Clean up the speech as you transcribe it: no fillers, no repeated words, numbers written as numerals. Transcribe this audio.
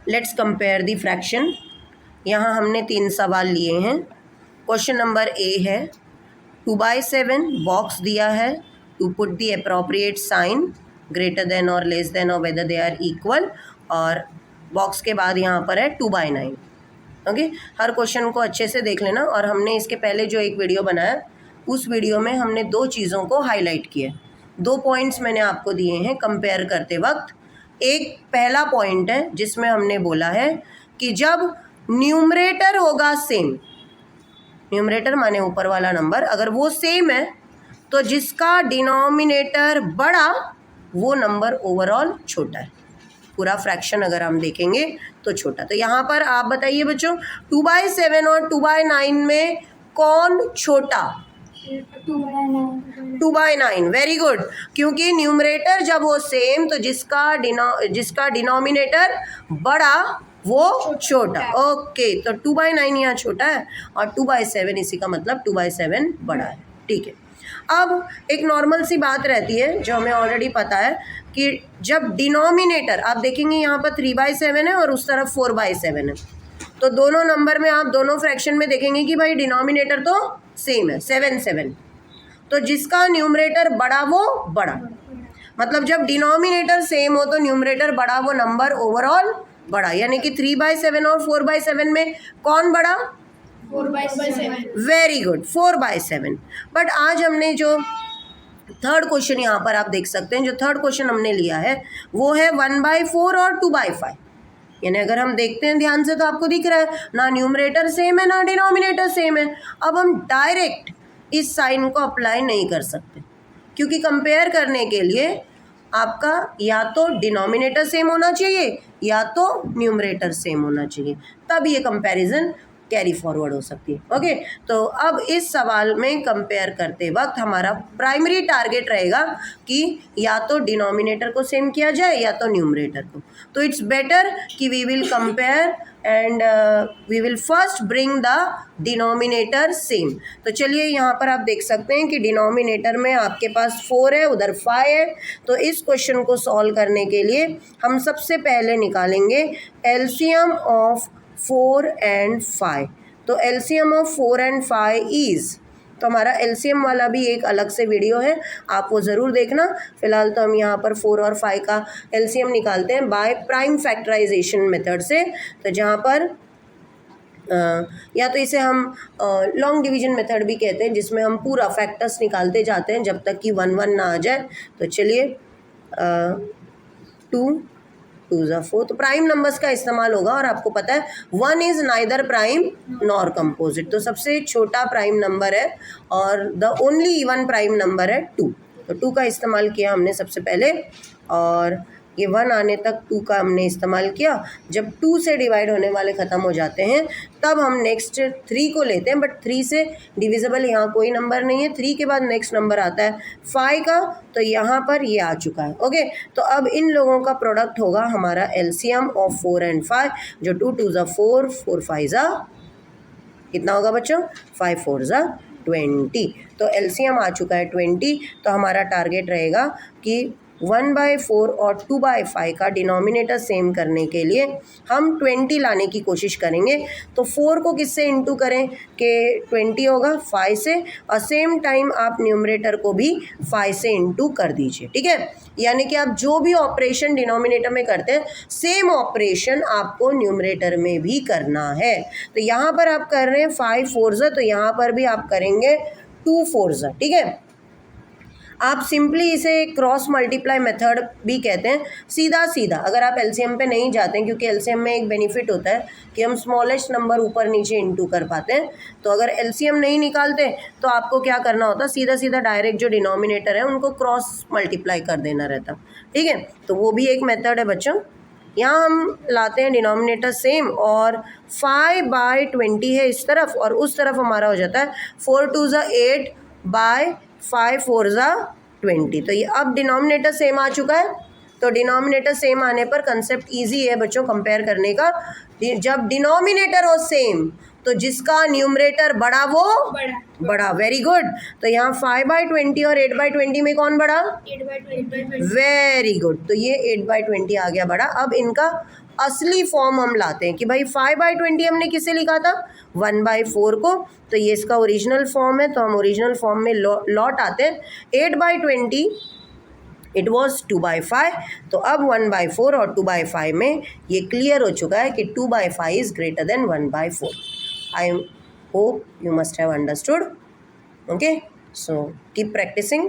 Let's compare the fraction. यहाँ हमने 3 सवाल लिए हैं। क्वेश्चन नंबर ए है 2/7 बॉक्स दिया है to put the appropriate sign greater than और लेस देन और वेदर दे आर इक्वल, और बॉक्स के बाद यहाँ पर है 2/9। ओके, हर क्वेश्चन को अच्छे से देख लेना। और हमने इसके पहले जो एक वीडियो बनाया उस वीडियो में हमने 2 चीज़ों को हाईलाइट किए। 2 पॉइंट्स मैंने आपको दिए हैं कंपेयर करते वक्त। एक पहला पॉइंट है जिसमें हमने बोला है कि जब न्यूमरेटर होगा सेम, न्यूमरेटर माने ऊपर वाला नंबर, अगर वो सेम है तो जिसका डिनोमिनेटर बड़ा वो नंबर ओवरऑल छोटा है। पूरा फ्रैक्शन अगर हम देखेंगे तो छोटा। तो यहाँ पर आप बताइए बच्चों 2/7 और 2/9 में कौन छोटा? 2/9। वेरी गुड, क्योंकि न्यूमरेटर जब हो सेम तो जिसका डिनोमिनेटर बड़ा वो छोटा। ओके, तो 2/9 यहाँ छोटा है और 2/7 इसी का मतलब 2/7 बड़ा है। ठीक है, अब एक नॉर्मल सी बात रहती है जो हमें ऑलरेडी पता है कि जब डिनोमिनेटर आप देखेंगे यहाँ पर 3/7 है और उस तरफ 4/7 है, तो दोनों नंबर में आप दोनों फ्रैक्शन में देखेंगे कि भाई डिनोमिनेटर तो सेम है 7/7, तो जिसका न्यूमरेटर बड़ा वो बड़ा। मतलब जब डिनोमिनेटर सेम हो तो न्यूमरेटर बड़ा, वो नंबर ओवरऑल बड़ा। यानी कि 3/7 और 4/7 में कौन बड़ा? 4/7। Very good, 4/7। बट आज हमने जो थर्ड क्वेश्चन यहाँ पर आप देख सकते हैं, जो थर्ड क्वेश्चन हमने लिया है वो है 1/4 और 2/5। यानी अगर हम देखते हैं ध्यान से तो आपको दिख रहा है ना न्यूमरेटर सेम है ना डिनोमिनेटर सेम है। अब हम डायरेक्ट इस साइन को अप्लाई नहीं कर सकते, क्योंकि कंपेयर करने के लिए आपका या तो डिनोमिनेटर सेम होना चाहिए या तो न्यूमरेटर सेम होना चाहिए, तब ये कंपैरिजन कैरी फॉरवर्ड हो सकती है। ओके, तो अब इस सवाल में कंपेयर करते वक्त हमारा प्राइमरी टारगेट रहेगा कि या तो डिनोमिनेटर को सेम किया जाए या तो न्यूमरेटर को। तो इट्स बेटर कि we will compare and we will first bring the denominator same. तो चलिए यहाँ पर आप देख सकते हैं कि डिनोमिनेटर में आपके पास 4 है, उधर 5 है। तो इस क्वेश्चन को सॉल्व करने के लिए हम सबसे पहले निकालेंगे एलसीएम ऑफ 4 and 5। तो एलसीएम ऑफ 4 and 5 इज़, तो हमारा एलसीएम वाला भी एक अलग से वीडियो है, आप वो ज़रूर देखना। फिलहाल तो हम यहाँ पर 4 और 5 का एलसीएम निकालते हैं बाय प्राइम फैक्टराइजेशन मेथड से। तो जहाँ पर या तो इसे हम लॉन्ग डिवीजन मेथड भी कहते हैं, जिसमें हम पूरा फैक्टर्स निकालते जाते हैं जब तक कि 1 ना आ जाए। तो चलिए 2 2 4, तो प्राइम नंबर्स का इस्तेमाल होगा। और आपको पता है 1 is neither prime nor composite, तो सबसे छोटा प्राइम नंबर है और the only even prime number है 2। तो 2 का इस्तेमाल किया हमने सबसे पहले, और ये 1 आने तक 2 का हमने इस्तेमाल किया। जब 2 से डिवाइड होने वाले ख़त्म हो जाते हैं तब हम नेक्स्ट 3 को लेते हैं, बट 3 से डिविजिबल यहाँ कोई नंबर नहीं है। 3 के बाद नेक्स्ट नंबर आता है 5 का, तो यहाँ पर ये आ चुका है। ओके, तो अब इन लोगों का प्रोडक्ट होगा हमारा एलसीएम ऑफ 4 and 5, जो 2 2 4, 4 5 कितना होगा बच्चों? 5 4 20। तो एलसीएम आ चुका है 20। तो हमारा टारगेट रहेगा कि 1/4 और 2/5 का डिनोमिनेटर सेम करने के लिए हम 20 लाने की कोशिश करेंगे। तो 4 को किससे इंटू करें कि 20 होगा 5 से, और सेम टाइम आप न्यूमरेटर को भी 5 से इंटू कर दीजिए। ठीक है, यानी कि आप जो भी ऑपरेशन डिनोमिनेटर में करते हैं सेम ऑपरेशन आपको न्यूमरेटर में भी करना है। तो यहाँ पर आप कर रहे हैं 5 4, तो यहाँ पर भी आप करेंगे 2 4। ठीक है, आप सिंपली इसे क्रॉस मल्टीप्लाई मेथड भी कहते हैं। सीधा सीधा अगर आप एलसीएम पे नहीं जाते हैं, क्योंकि एलसीएम में एक बेनिफिट होता है कि हम स्मॉलेस्ट नंबर ऊपर नीचे इंटू कर पाते हैं। तो अगर एलसीएम नहीं निकालते तो आपको क्या करना होता, सीधा सीधा डायरेक्ट जो डिनोमिनेटर है उनको क्रॉस मल्टीप्लाई कर देना रहता। ठीक है, तो वो भी एक मेथड है बच्चों। यहाँ हम लाते हैं डिनोमिनेटर सेम, और 5/20 है इस तरफ, और उस तरफ हमारा हो जाता है 4 2 8 बाय 5 4 20। तो ये अब डिनोमिनेटर सेम आ चुका है, तो डिनोमिनेटर सेम आने पर कंसेप्ट इजी है बच्चों कंपेयर करने का। जब डिनोमिनेटर हो सेम तो जिसका न्यूमरेटर बड़ा वो बड़ा। Very good. तो यहाँ 5/20 और 8/20 में कौन बड़ा? 8/20। Very good. तो ये 8/20 आ गया बड़ा। अब इनका असली फॉर्म हम लाते हैं कि भाई 5/20 हमने किसे लिखा था? 1/4 को। तो ये इसका ओरिजिनल फॉर्म है, तो हम ओरिजिनल फॉर्म में लौट आते हैं। 8/20 इट वॉज 2/5। तो अब 1/4 और 2/5 में ये क्लियर हो चुका है कि 2/5 is greater than 1/4। I hope you must have understood. Okay, so keep practicing.